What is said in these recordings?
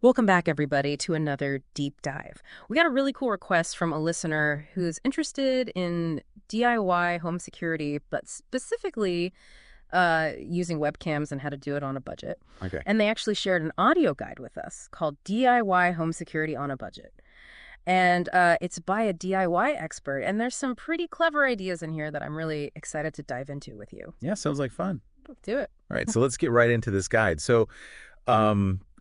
Welcome back, everybody, to another deep dive. We got a really cool request from a listener who's interested in DIY home security, but specifically using webcams and how to do it on a budget. Okay. And they actually shared an audio guide with us called DIY Home Security on a Budget. And it's by a DIY expert. And there's some pretty clever ideas in here that I'm really excited to dive into with you. Yeah, sounds like fun. Let's do it. All right, so let's get right into this guide.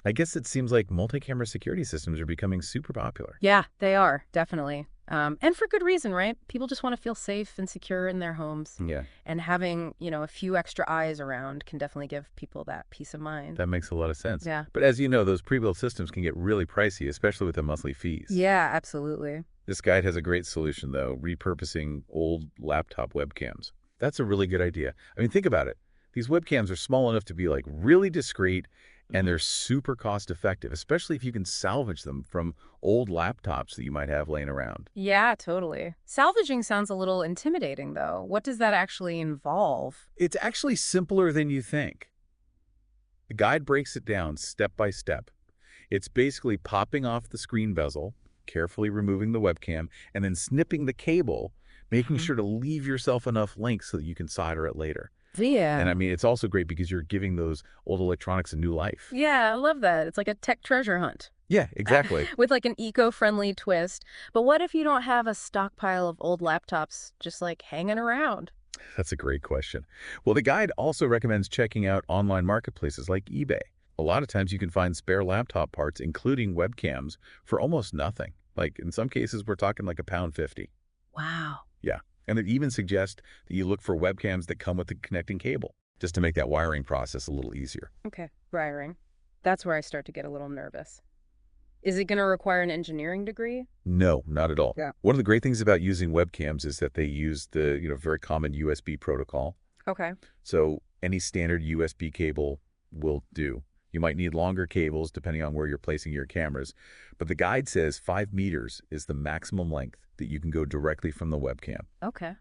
I guess it seems like multi-camera security systems are becoming super popular. Yeah, they are, definitely. And for good reason, right? People just want to feel safe and secure in their homes. Yeah, And having, a few extra eyes around can definitely give people that peace of mind. that makes a lot of sense. Yeah. But as you know, those pre-built systems can get really pricey, especially with the monthly fees. Yeah, absolutely. This guide has a great solution, though, repurposing old laptop webcams. That's a really good idea. I mean, think about it. These webcams are small enough to be like really discreet, and they're super cost effective, especially if you can salvage them from old laptops that you might have laying around. Yeah, totally. Salvaging sounds a little intimidating, though. What does that actually involve? It's actually simpler than you think. The guide breaks it down step by step. It's basically popping off the screen bezel, carefully removing the webcam, and then snipping the cable, making sure to leave yourself enough length so that you can solder it later. And Yeah. I mean, it's also great because you're giving those old electronics a new life. Yeah, I love that. It's like a tech treasure hunt Yeah, exactly. with like an eco-friendly twist. But what if you don't have a stockpile of old laptops just like hanging around? That's a great question. Well, the guide also recommends checking out online marketplaces like eBay. A lot of times you can find spare laptop parts, including webcams, for almost nothing. Like in some cases, we're talking like £1.50. Wow. Yeah. And it even suggests that you look for webcams that come with the connecting cable, just to make that wiring process a little easier. Okay, wiring. That's where I start to get a little nervous. Is it going to require an engineering degree? No, not at all. Yeah. One of the great things about using webcams is that they use the, very common USB protocol. Okay. So any standard USB cable will do. You might need longer cables depending on where you're placing your cameras, but the guide says 5 meters is the maximum length that you can go directly from the webcam. Okay.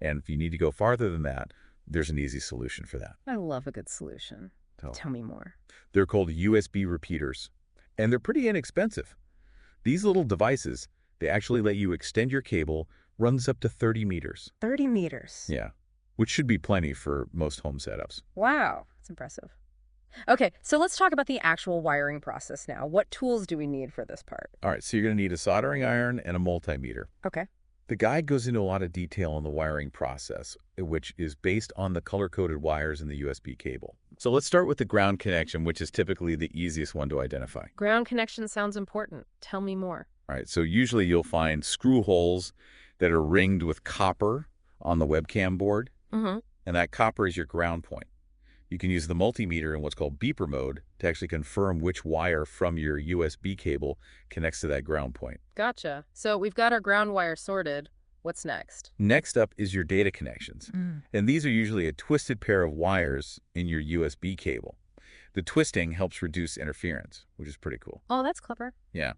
And if you need to go farther than that, there's an easy solution for that. I love a good solution. So Tell me more. they're called USB repeaters, and they're pretty inexpensive. These little devices, they actually let you extend your cable, runs up to 30 meters. 30 meters. Yeah, which should be plenty for most home setups. Wow, that's impressive. Okay, so let's talk about the actual wiring process now. What tools do we need for this part? All right, so you're going to need a soldering iron and a multimeter. Okay. The guide goes into a lot of detail on the wiring process, which is based on the color-coded wires in the USB cable. So let's start with the ground connection, which is typically the easiest one to identify. Ground connection sounds important. Tell me more. All right, so usually you'll find screw holes that are ringed with copper on the webcam board, Mm-hmm. and that copper is your ground point. You can use the multimeter in what's called beeper mode to actually confirm which wire from your USB cable connects to that ground point. Gotcha. So we've got our ground wire sorted. What's next? Next up is your data connections. And these are usually a twisted pair of wires in your USB cable. The twisting helps reduce interference, which is pretty cool. Oh, that's clever. Yeah.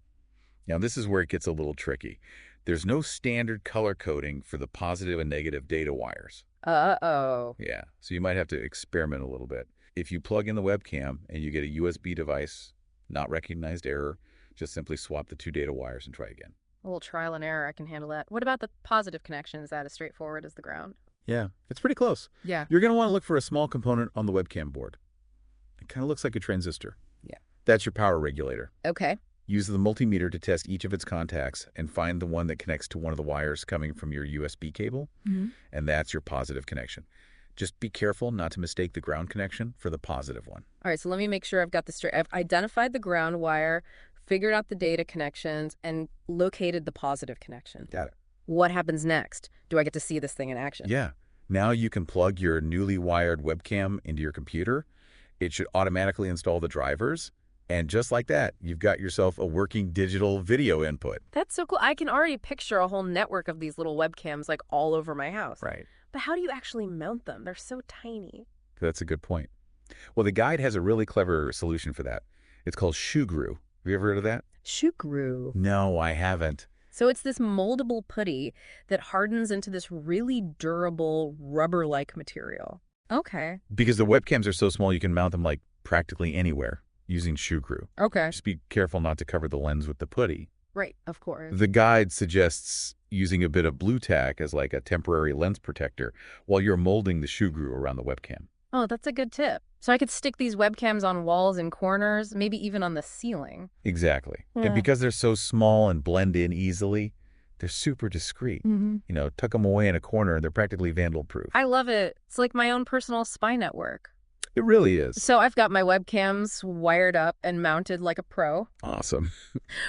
Now, this is where it gets a little tricky. There's no standard color coding for the positive and negative data wires. Uh-oh. Yeah, so you might have to experiment a little bit. If you plug in the webcam and you get a USB device, not recognized error, just simply swap the two data wires and try again. A little trial and error. I can handle that. What about the positive connection? Is that as straightforward as the ground? Yeah, it's pretty close. Yeah. You're going to want to look for a small component on the webcam board. It kind of looks like a transistor. Yeah. That's your power regulator. Okay. Use the multimeter to test each of its contacts and find the one that connects to one of the wires coming from your USB cable, and that's your positive connection. Just be careful not to mistake the ground connection for the positive one. All right, so let me make sure I've got this straight. I've identified the ground wire, figured out the data connections, and located the positive connection. Got it. What happens next? Do I get to see this thing in action? Yeah. Now you can plug your newly wired webcam into your computer. It should automatically install the drivers. And just like that, you've got yourself a working digital video input. That's so cool. I can already picture a whole network of these little webcams like all over my house. Right. But how do you actually mount them? They're so tiny. That's a good point. Well, the guide has a really clever solution for that. It's called Shoegrew. Have you ever heard of that? Shukru. No, I haven't. So it's this moldable putty that hardens into this really durable rubber-like material. Okay. Because the webcams are so small, you can mount them like practically anywhere. using shoe glue. Okay. Just be careful not to cover the lens with the putty. Right, of course. The guide suggests using a bit of blue tack as like a temporary lens protector while you're molding the shoe glue around the webcam. Oh, that's a good tip. So I could stick these webcams on walls and corners, maybe even on the ceiling. Exactly. Yeah. And because they're so small and blend in easily, they're super discreet. Mm-hmm. You know, tuck them away in a corner and they're practically vandal-proof. I love it. It's like my own personal spy network. It really is. So I've got my webcams wired up and mounted like a pro. Awesome.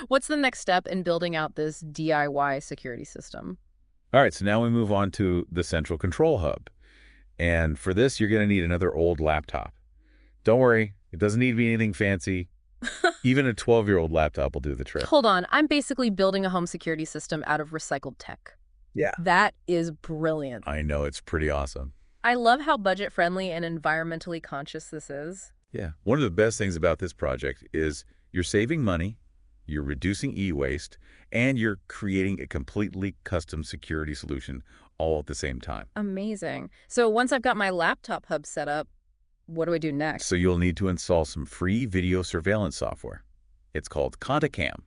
What's the next step in building out this DIY security system? All right, so now we move on to the central control hub. And for this, you're going to need another old laptop. Don't worry, it doesn't need to be anything fancy. Even a 12-year-old laptop will do the trick. Hold on, I'm basically building a home security system out of recycled tech. Yeah. That is brilliant. I know, it's pretty awesome. I love how budget-friendly and environmentally conscious this is. Yeah. One of the best things about this project is you're saving money, you're reducing e-waste, and you're creating a completely custom security solution all at the same time. Amazing. So once I've got my laptop hub set up, what do I do next? So you'll need to install some free video surveillance software. It's called ContaCam,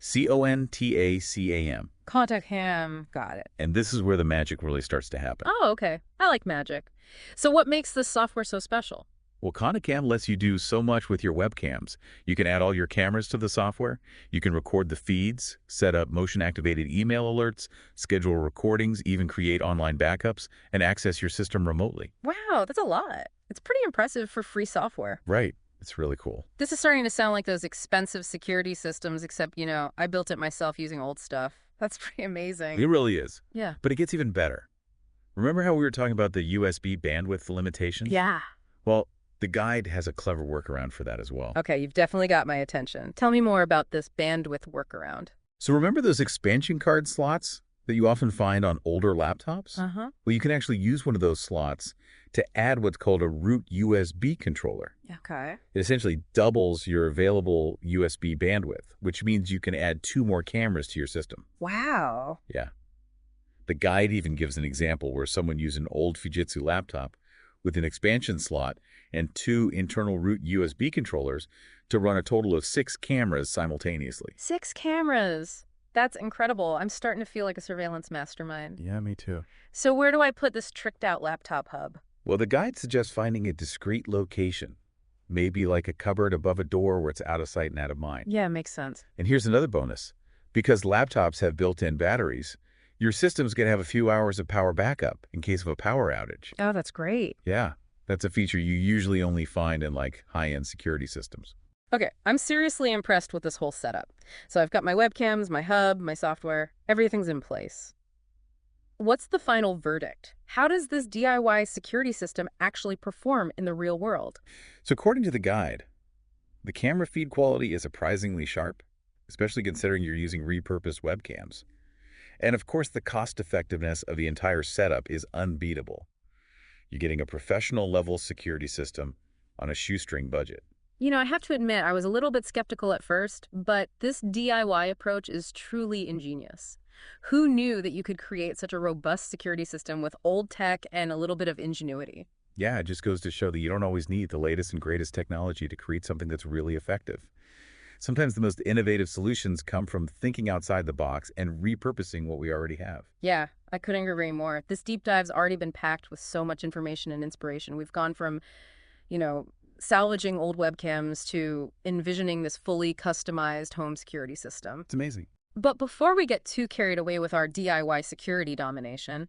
CONTACAM. ContaCam. Got it. And this is where the magic really starts to happen. Oh, okay. I like magic. So what makes this software so special? Well, ContaCam lets you do so much with your webcams. You can add all your cameras to the software. You can record the feeds, set up motion-activated email alerts, schedule recordings, even create online backups, and access your system remotely. Wow, that's a lot. It's pretty impressive for free software. Right. It's really cool. This is starting to sound like those expensive security systems, except, I built it myself using old stuff. That's pretty amazing. It really is. Yeah. But it gets even better. Remember how we were talking about the USB bandwidth limitation? Yeah. Well, the guide has a clever workaround for that as well. Okay, you've definitely got my attention. Tell me more about this bandwidth workaround. So remember those expansion card slots that you often find on older laptops? Uh-huh. Well, you can actually use one of those slots to add what's called a root USB controller. Okay. It essentially doubles your available USB bandwidth, which means you can add 2 more cameras to your system. Wow. Yeah. The guide even gives an example where someone used an old Fujitsu laptop with an expansion slot and 2 internal root USB controllers to run a total of 6 cameras simultaneously. 6 cameras. That's incredible. I'm starting to feel like a surveillance mastermind. Yeah, me too. So where do I put this tricked out laptop hub? Well, the guide suggests finding a discrete location, maybe like a cupboard above a door where it's out of sight and out of mind. Yeah, makes sense. And here's another bonus. Because laptops have built-in batteries, your system's going to have a few hours of power backup in case of a power outage. Oh, that's great. Yeah, that's a feature you usually only find in like high-end security systems. Okay, I'm seriously impressed with this whole setup. So I've got my webcams, my hub, my software, everything's in place. What's the final verdict? How does this DIY security system actually perform in the real world? So according to the guide, the camera feed quality is surprisingly sharp, especially considering you're using repurposed webcams. And of course, the cost-effectiveness of the entire setup is unbeatable. You're getting a professional-level security system on a shoestring budget. I have to admit, I was a little bit skeptical at first, but this DIY approach is truly ingenious. Who knew that you could create such a robust security system with old tech and a little bit of ingenuity? Yeah, it just goes to show that you don't always need the latest and greatest technology to create something that's really effective. Sometimes the most innovative solutions come from thinking outside the box and repurposing what we already have. Yeah, I couldn't agree more. This deep dive's already been packed with so much information and inspiration. We've gone from, salvaging old webcams to envisioning this fully customized home security system. It's amazing. But before we get too carried away with our DIY security domination,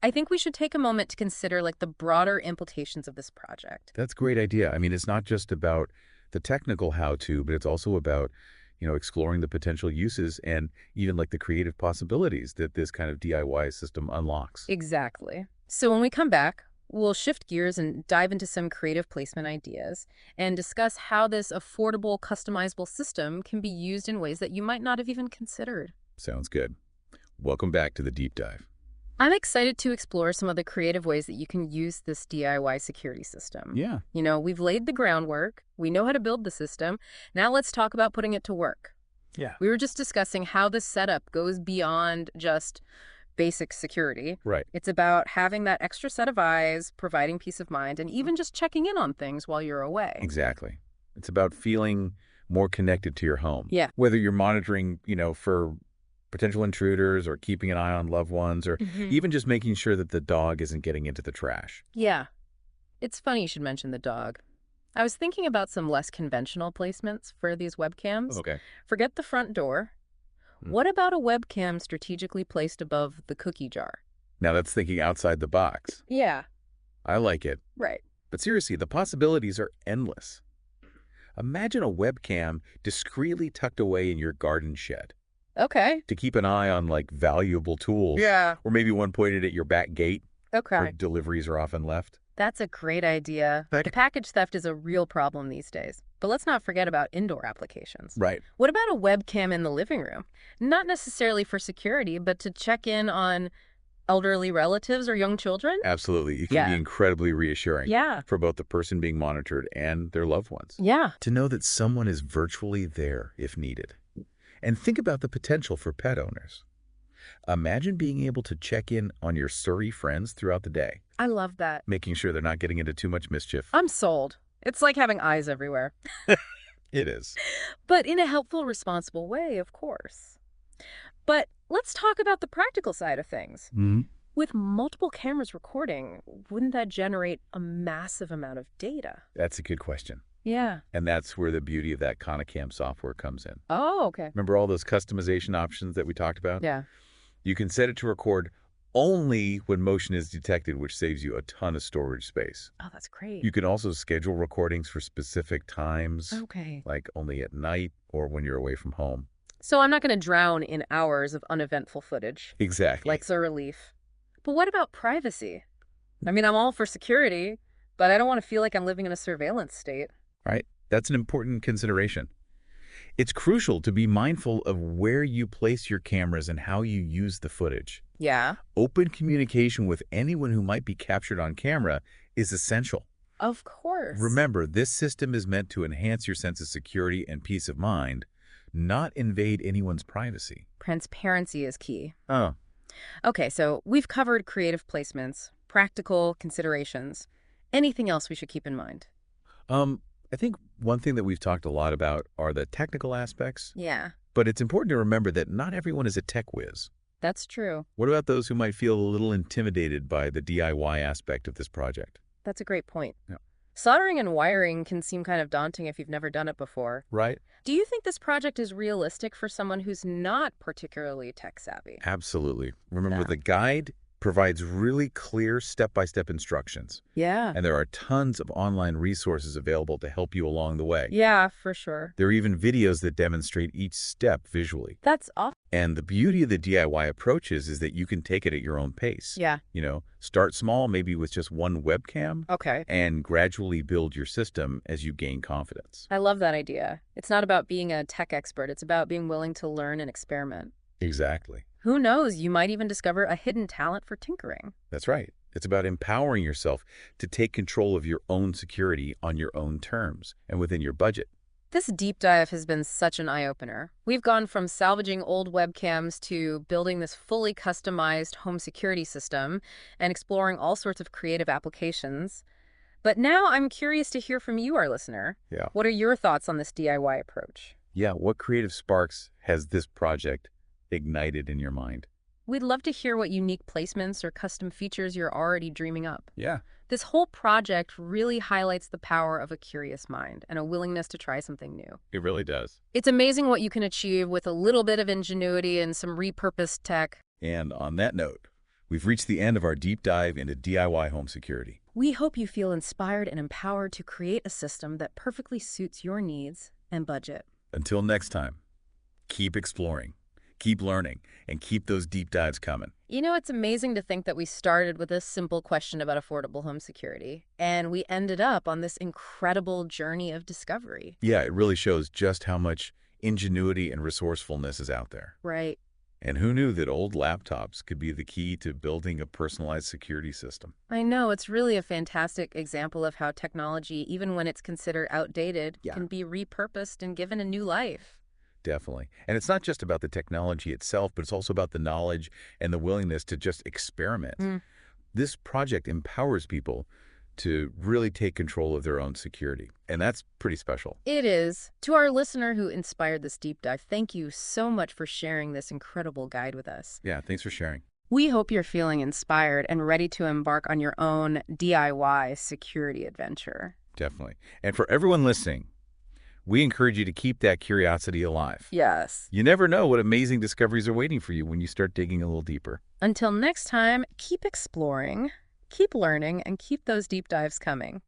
I think we should take a moment to consider the broader implications of this project. That's a great idea. I mean, it's not just about the technical how-to, but it's also about, exploring the potential uses and even the creative possibilities that this kind of DIY system unlocks. Exactly. So when we come back, we'll shift gears and dive into some creative placement ideas and discuss how this affordable, customizable system can be used in ways that you might not have even considered. Sounds good. Welcome back to the deep dive. I'm excited to explore some of the creative ways that you can use this DIY security system. Yeah. We've laid the groundwork. We know how to build the system. Now let's talk about putting it to work. Yeah. We were just discussing how this setup goes beyond just basic security. Right. It's about having that extra set of eyes, providing peace of mind, and even just checking in on things while you're away. Exactly. It's about feeling more connected to your home. Yeah. Whether you're monitoring, for potential intruders or keeping an eye on loved ones or even just making sure that the dog isn't getting into the trash. Yeah. It's funny you should mention the dog. I was thinking about some less conventional placements for these webcams. Okay. Forget the front door. What about a webcam strategically placed above the cookie jar? Now that's thinking outside the box. Yeah. I like it. Right. But seriously, the possibilities are endless. Imagine a webcam discreetly tucked away in your garden shed Okay. to keep an eye on, valuable tools. Yeah. Or maybe one pointed at your back gate Okay. where deliveries are often left. That's a great idea. Package theft is a real problem these days. But let's not forget about indoor applications. Right. What about a webcam in the living room? Not necessarily for security, but to check in on elderly relatives or young children? Absolutely. It can be incredibly reassuring Yeah. for both the person being monitored and their loved ones. Yeah. To know that someone is virtually there if needed. And think about the potential for pet owners. Imagine being able to check in on your Surrey friends throughout the day, I love that. making sure they're not getting into too much mischief. I'm sold. It's like having eyes everywhere. It is. But in a helpful, responsible way, of course. But let's talk about the practical side of things. With multiple cameras recording, wouldn't that generate a massive amount of data? That's a good question. Yeah. And that's where the beauty of that Conacam software comes in. Oh, okay. Remember all those customization options that we talked about? Yeah. You can set it to record only when motion is detected, which saves you a ton of storage space. Oh, that's great. You can also schedule recordings for specific times, Okay. like only at night or when you're away from home. So I'm not going to drown in hours of uneventful footage. Exactly. Like a relief. But what about privacy? I mean, I'm all for security, but I don't want to feel like I'm living in a surveillance state. Right? That's an important consideration. It's crucial to be mindful of where you place your cameras and how you use the footage. Yeah. Open communication with anyone who might be captured on camera is essential. Of course. Remember, this system is meant to enhance your sense of security and peace of mind, not invade anyone's privacy. Transparency is key. Oh, Okay, so we've covered creative placements, practical considerations. Anything else we should keep in mind? I think one thing that we've talked a lot about are the technical aspects, Yeah, but it's important to remember that not everyone is a tech whiz. that's true. What about those who might feel a little intimidated by the DIY aspect of this project? That's a great point. Yeah. Soldering and wiring can seem kind of daunting if you've never done it before. Right? Do you think this project is realistic for someone who's not particularly tech savvy? Absolutely. Remember, Yeah. the guide provides really clear step-by-step instructions, Yeah. and there are tons of online resources available to help you along the way. Yeah, for sure. There are even videos that demonstrate each step visually. That's awesome. And the beauty of the DIY approaches is that you can take it at your own pace. Yeah. Start small, maybe with just one webcam, Okay. and gradually build your system as you gain confidence. I love that idea. It's not about being a tech expert. It's about being willing to learn and experiment. Exactly. Who knows? You might even discover a hidden talent for tinkering. That's right. It's about empowering yourself to take control of your own security on your own terms and within your budget. This deep dive has been such an eye-opener. We've gone from salvaging old webcams to building this fully customized home security system and exploring all sorts of creative applications. But now I'm curious to hear from you, our listener. Yeah. What are your thoughts on this DIY approach? Yeah, what creative sparks has this project ignited in your mind? We'd love to hear what unique placements or custom features you're already dreaming up. Yeah. This whole project really highlights the power of a curious mind and a willingness to try something new. It really does. It's amazing what you can achieve with a little bit of ingenuity and some repurposed tech. And on that note, we've reached the end of our deep dive into DIY home security. We hope you feel inspired and empowered to create a system that perfectly suits your needs and budget. Until next time, keep exploring, keep learning, and keep those deep dives coming. You know, it's amazing to think that we started with a simple question about affordable home security, and we ended up on this incredible journey of discovery. Yeah, it really shows just how much ingenuity and resourcefulness is out there. Right. And who knew that old laptops could be the key to building a personalized security system? I know, it's really a fantastic example of how technology, even when it's considered outdated, can be repurposed and given a new life. Definitely. And it's not just about the technology itself, but it's also about the knowledge and the willingness to just experiment. This project empowers people to really take control of their own security. And that's pretty special. It is. To our listener who inspired this deep dive, thank you so much for sharing this incredible guide with us. Yeah, thanks for sharing. We hope you're feeling inspired and ready to embark on your own DIY security adventure. Definitely. And for everyone listening, we encourage you to keep that curiosity alive. Yes. You never know what amazing discoveries are waiting for you when you start digging a little deeper. Until next time, keep exploring, keep learning, and keep those deep dives coming.